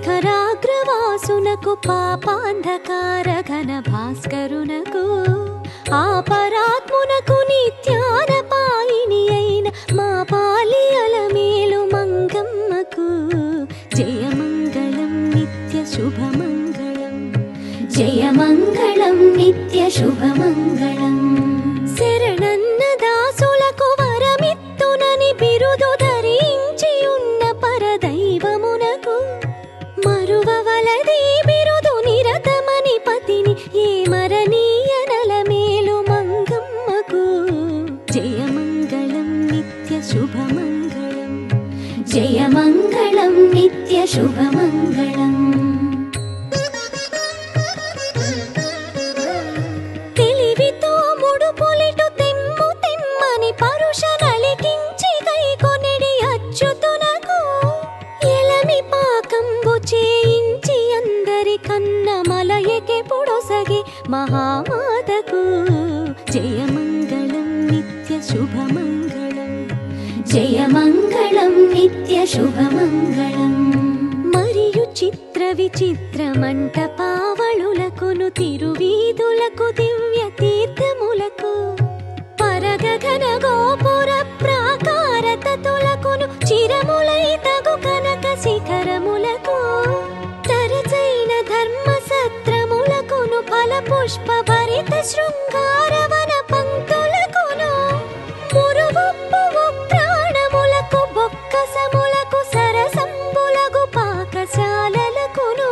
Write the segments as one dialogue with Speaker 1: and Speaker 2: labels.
Speaker 1: శిఖరాగ్రవాసునకు పాపాంధకార ఘన భాస్కరునకు ఆపరాత్మునకు నిత్యానపాయిని అయిన మా పాలి అలమేలు మంగమ్మకు జయమంగళం నిత్య శుభమంగళం జయమంగళం నిత్య శుభమంగళం శరణన్న దాసులకు వరమిత్తునని బిరుదు ధరించి ఉన్న పరదైవమునకు మరువవలది బిరుదు నిరతమని పతిని ఏ మరణీయ నలమేలు మంగమ్మకు జయమంగళం నిత్య శుభమంగళం జయమంగళం నిత్య శుభమంగళం తెలివితో ముడుపులిటు తెమ్ము తెమ్మని పరుష నలికించి కైకొనిడి అచ్యుతునకు ఎలమి పాకంబు చేయించి అందరి కన్న మలయకె పొడొసగి మహామాతకు జయమంగళం నిత్య శుభమంగళం జయమంగళం నిత్య శుభమంగళం మరియు చిత్ర విచిత్ర మంటపావళులకును తిరువీధులకు దివ్య తీర్థములకు పరగగన గోపుర ప్రాకారతతులకును చిరములై తగు కనక శిఖరములకు తరచైన ధర్మ సత్రములకును ఫల పుష్ప భరిత శృంగారవన పంక్తులకును మురువొప్పు ప్రాణములకు బొక్కసములకు సరసంబులగు పాకశాలలకును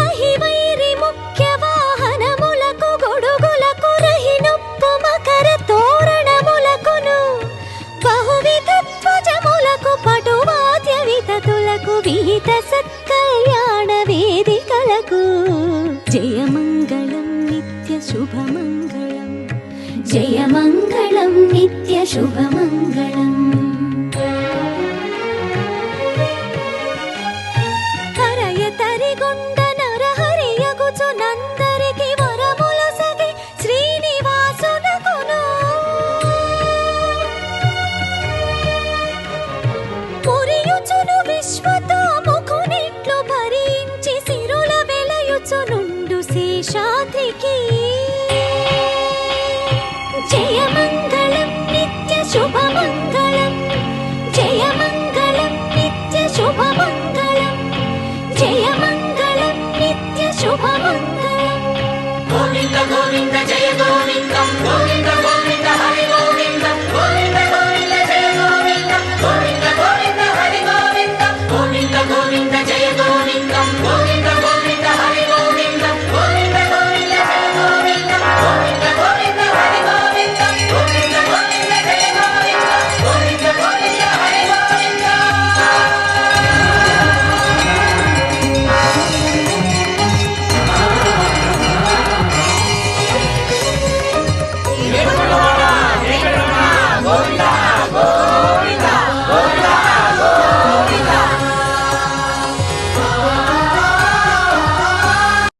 Speaker 1: అహివైరి ముఖ్య వాహనములకు గొడుగులకు రహినొప్పు మకర తోరణములకును బహువిధ ధ్వజములకు పటువాద్య వితతులకు విహిత సత్కళ్యాణ వేదికలకు జయమంగళం నిత్య శుభమంగళం జయమంగళం నిత్య శుభమంగళం